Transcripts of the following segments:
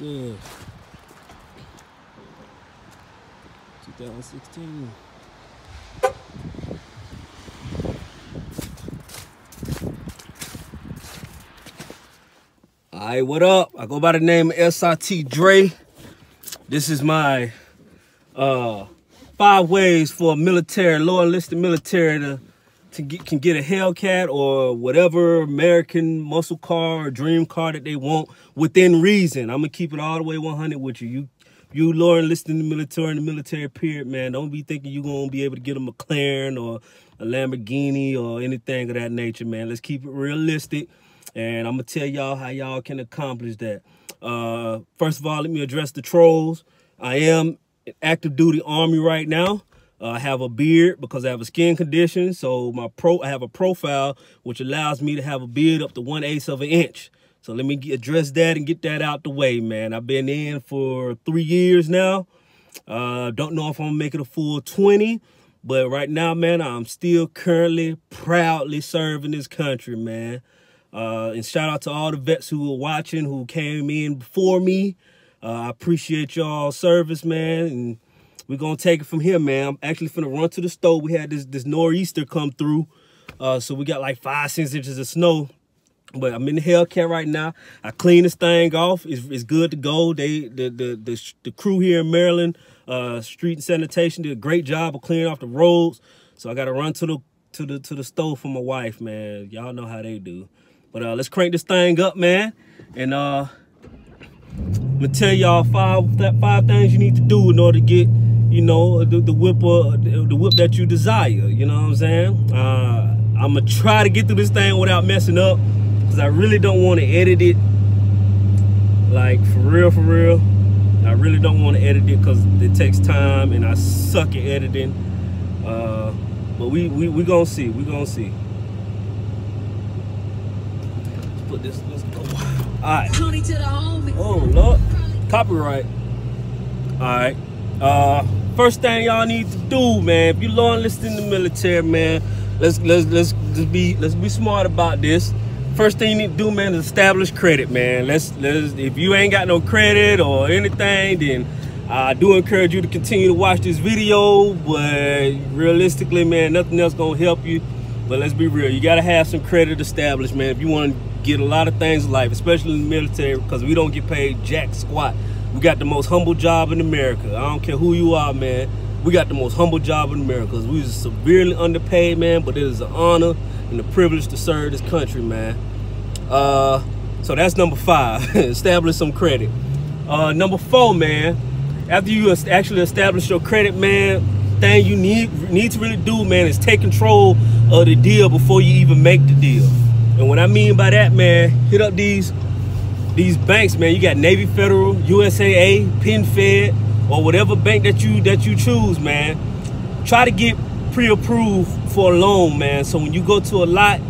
Enlisted 2016. Alright, what up? I go by the name of SRT Dre. This is my 5 ways for military, low enlisted military can get a Hellcat or whatever American muscle car or dream car that they want within reason. I'm gonna keep it all the way 100 with you. You low enlisted in the military period, man. Don't be thinking you're gonna be able to get a McLaren or a Lamborghini or anything of that nature, man. Let's keep it realistic. And I'm gonna tell y'all how y'all can accomplish that. First of all, let me address the trolls. I am in active duty Army right now. I have a beard because I have a skin condition. So I have a profile which allows me to have a beard up to 1/8 of an inch. So let me address that and get that out the way, man. I've been in for 3 years now. Don't know if I'm gonna make it a full 20, but right now, man, I'm still currently proudly serving this country, man. And shout out to all the vets who were watching, who came in before me. I appreciate y'all's service, man. And we're going to take it from here, man. I'm actually finna run to the store. We had this nor'easter come through. So we got like 5-6 inches of snow. But I'm in the Hellcat right now. I clean this thing off. It's good to go. The crew here in Maryland, Street and Sanitation, did a great job of cleaning off the roads. So I got to run to the store for my wife, man. Y'all know how they do. But let's crank this thing up, man. And I'm gonna tell y'all five things you need to do in order to get, you know, the whip that you desire. You know what I'm saying? I'm gonna try to get through this thing without messing up, because I really don't want to edit it. Like for real. I really don't want to edit it because it takes time and I suck at editing. But we gonna see. We gonna see. Let's go. All right. Oh Lord, copyright. All right. First thing y'all need to do, man. If you're low enlisted in the military, man, let's be smart about this. First thing you need to do, man, is establish credit, man. If you ain't got no credit or anything, then I do encourage you to continue to watch this video. But realistically, man, nothing else gonna help you. But let's be real, you gotta have some credit established, man, if you want to get a lot of things in life, especially in the military, because we don't get paid jack squat. We got the most humble job in America. I don't care who you are, man. We got the most humble job in America. We are severely underpaid, man, but it is an honor and a privilege to serve this country, man. So that's number 5, establish some credit. Number 4, man, after you actually establish your credit, man, thing you need to really do, man, is take control of the deal before you even make the deal. And what I mean by that, man, hit up these banks, man. You got Navy Federal, USAA, PenFed, or whatever bank that you choose, man. Try to get pre-approved for a loan, man. So when you go to a lot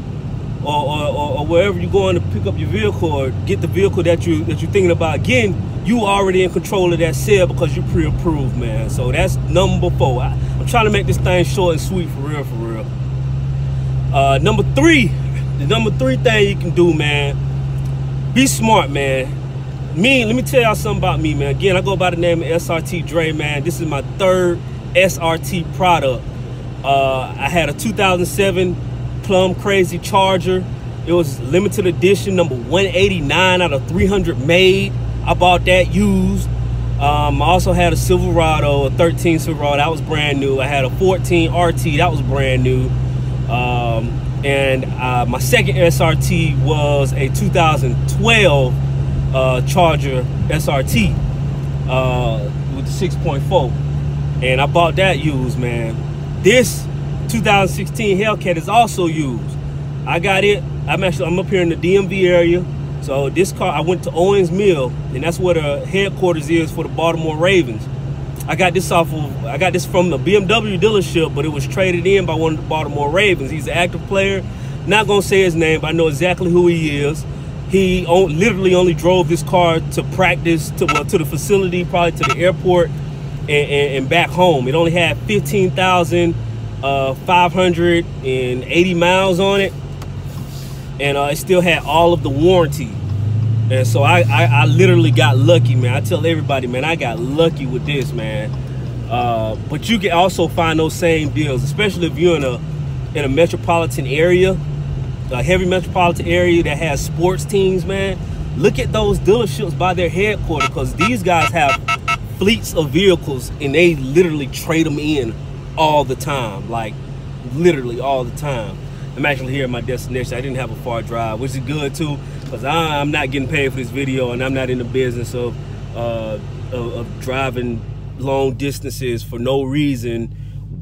or wherever you're going to pick up your vehicle or get the vehicle that you're thinking about getting, you already in control of that sale because you're pre-approved, man. So that's number 4. I'm trying to make this thing short and sweet, for real. Number 3, the number 3 thing you can do, man, be smart, man. Let me tell y'all something about me, man. Again, I go by the name of SRT Dre, man. This is my 3rd SRT product. I had a 2007 Plum Crazy Charger. It was limited edition, number 189 out of 300 made. I bought that used. I also had a Silverado, a 13 Silverado, that was brand new. I had a 14 RT, that was brand new. And my second SRT was a 2012 Charger SRT with the 6.4, and I bought that used, man. This 2016 Hellcat is also used. I got it. I'm up here in the DMV area. So this car, I went to Owens Mill, and that's where the headquarters is for the Baltimore Ravens. I got this from the BMW dealership, but it was traded in by one of the Baltimore Ravens. He's an active player. Not gonna say his name, but I know exactly who he is. He literally only drove this car to practice, to the facility, probably to the airport, and back home. It only had 15,580 miles on it, and it still had all of the warranty. And so I literally got lucky, man. I tell everybody, man, I got lucky with this, man. But you can also find those same deals, especially if you're in a metropolitan area, a heavy metropolitan area that has sports teams, man. Look at those dealerships by their headquarters, because these guys have fleets of vehicles and they literally trade them in all the time, like literally all the time. I'm actually here at my destination. I didn't have a far drive, which is good too, because I'm not getting paid for this video, and I'm not in the business of driving long distances for no reason,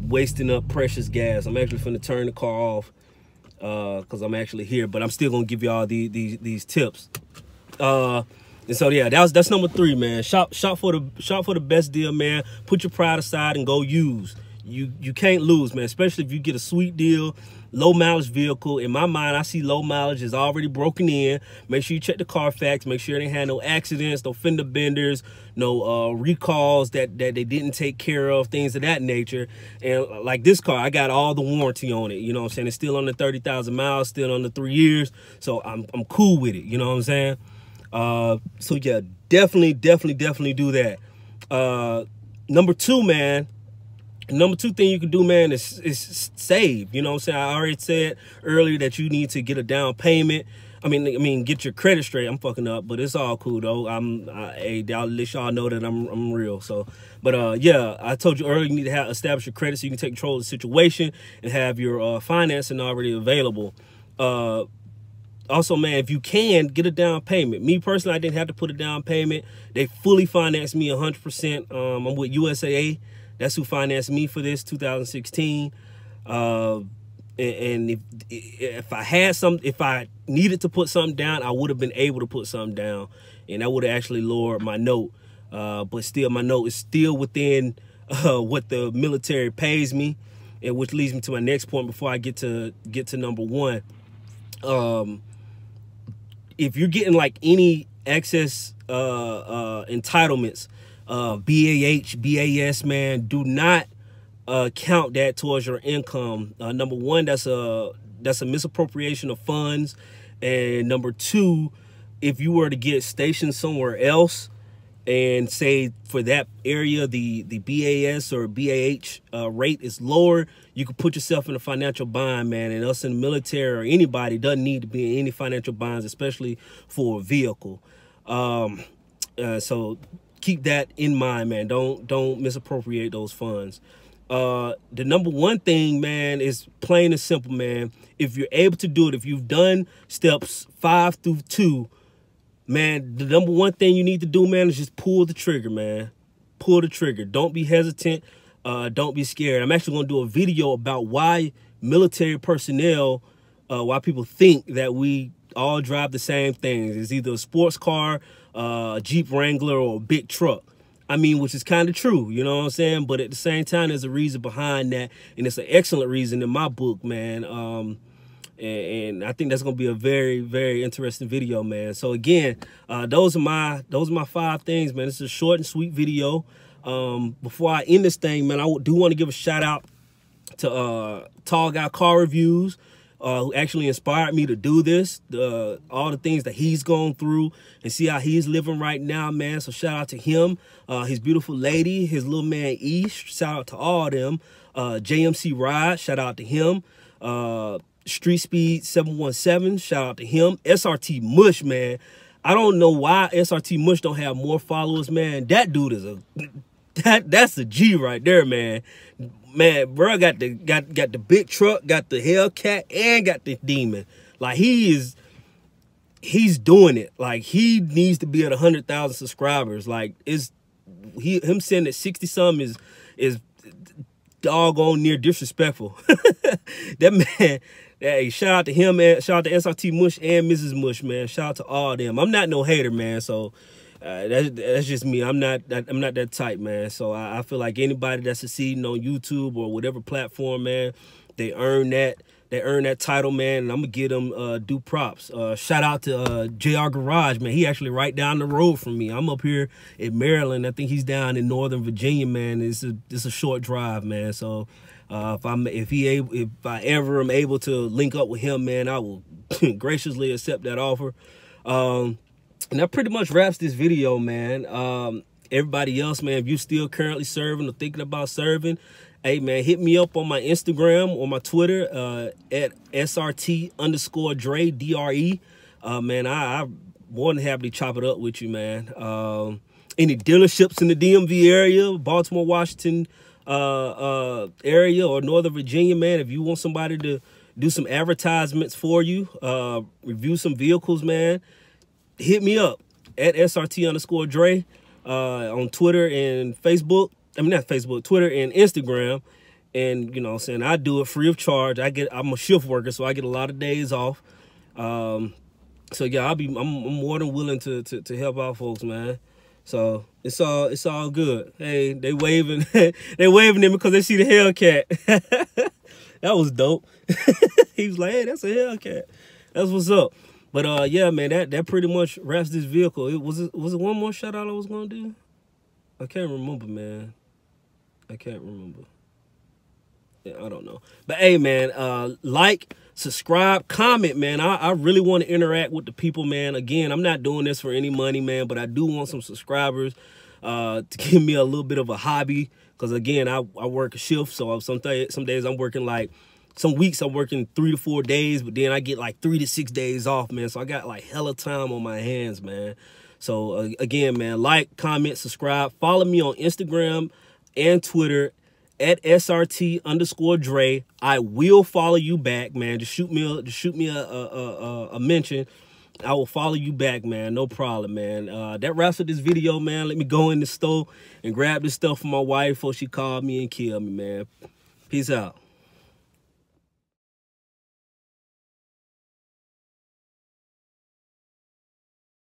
wasting up precious gas. I'm actually finna turn the car off because I'm actually here, but I'm still gonna give y'all these tips. And so yeah, that's number 3, man. Shop for the best deal, man. Put your pride aside and go use. You can't lose, man, especially if you get a sweet deal, low mileage vehicle. In my mind, I see low mileage is already broken in. Make sure you check the Carfax, make sure they had no accidents, no fender benders, no recalls that they didn't take care of, things of that nature. And like this car, I got all the warranty on it, you know what I'm saying? It's still under 30,000 miles, still under 3 years, so I'm cool with it, you know what I'm saying? So yeah, definitely do that. Number 2, man. Number 2 thing you can do, man, is save. You know what I'm saying? I already said earlier that you need to get a down payment. I mean, get your credit straight. I'm fucking up, but it's all cool though. I'll let y'all know that I'm real. So, but yeah, I told you earlier, you need to establish your credit so you can take control of the situation and have your financing already available. Also, man, if you can, get a down payment. Me personally, I didn't have to put a down payment. They fully financed me 100%. I'm with USAA. That's who financed me for this 2016. And if I needed to put something down, I would have been able to put something down, and that would have actually lowered my note. But still, my note is still within what the military pays me, and which leads me to my next point before I get to number 1. If you're getting like any excess entitlements, BAH, BAS, man, do not count that towards your income. Number 1, that's a misappropriation of funds, and number 2, if you were to get stationed somewhere else and say for that area the BAS or BAH rate is lower, you could put yourself in a financial bind, man. And us in the military or anybody doesn't need to be in any financial binds, especially for a vehicle. So keep that in mind, man. Don't misappropriate those funds. The number 1 thing, man, is plain and simple, man. If you're able to do it, if you've done steps 5 through 2, man, the number 1 thing you need to do, man, is just pull the trigger, man. Pull the trigger. Don't be hesitant. Don't be scared. I'm actually going to do a video about why military personnel, why people think that we all drive the same things. It's either a sports car, a Jeep Wrangler, or a big truck. I mean, which is kind of true, you know what I'm saying? But at the same time, there's a reason behind that, and it's an excellent reason in my book, man. And I think that's gonna be a very, very interesting video, man. So again, those are my 5 things, man. It's a short and sweet video. Before I end this thing, man, I do want to give a shout out to Tall Guy Car Reviews, who actually inspired me to do this. All the things that he's gone through and see how he's living right now, man. So shout out to him, his beautiful lady, his little man East. Shout out to all of them. JMC Ride, shout out to him. Street Speed 717, shout out to him. SRT Mush, man. I don't know why SRT Mush don't have more followers, man. That dude is that's a G right there, man. Man, bro, got the big truck, got the Hellcat, and got the Demon. Like, he's doing it. Like, he needs to be at 100,000 subscribers. Like, him saying that 60 something is doggone near disrespectful. That man. Hey, shout out to him, man. Shout out to SRT Mush and Mrs. Mush, man. Shout out to all of them. I'm not no hater, man. So that's just me. I'm not that type, man. So I feel like anybody that's succeeding on YouTube or whatever platform, man, they earn that title, man. And I'm gonna give them due props. Shout out to JR Garage, man. He actually right down the road from me. I'm up here in Maryland. I think he's down in Northern Virginia, man. It's a short drive, man. So if I ever am able to link up with him, man, I will graciously accept that offer. And that pretty much wraps this video, man. Everybody else, man, if you still currently serving or thinking about serving, hey, man, hit me up on my Instagram or my Twitter at SRT_Dre, DRE. Man, I'm more than happy to chop it up with you, man. Any dealerships in the DMV area, Baltimore, Washington area, or Northern Virginia, man, if you want somebody to do some advertisements for you, review some vehicles, man, hit me up at SRT_Dre on Twitter and Facebook. I mean, not Facebook, Twitter and Instagram. And, you know what I'm saying, I do it free of charge. I'm a shift worker, so I get a lot of days off. So yeah, I'm more than willing to help out folks, man. So it's all good. Hey, they waving they waving at me because they see the Hellcat. That was dope. He was like, hey, that's a Hellcat. That's what's up. But yeah, man, that pretty much wraps this vehicle. Was it one more shout out I was gonna do? I can't remember, man. I can't remember. Yeah, I don't know. But hey, man, like, subscribe, comment, man. I really want to interact with the people, man. Again, I'm not doing this for any money, man, but I do want some subscribers to give me a little bit of a hobby. Because again, I work a shift, so some days I'm working like, some weeks I'm working 3 to 4 days, but then I get like 3 to 6 days off, man. So I got like hella time on my hands, man. So again, man, like, comment, subscribe, follow me on Instagram and Twitter at SRT_Dre. I will follow you back, man. Just shoot me a mention. I will follow you back, man. No problem, man. That wraps up this video, man. Let me go in the store and grab this stuff for my wife before she called me and killed me, man. Peace out.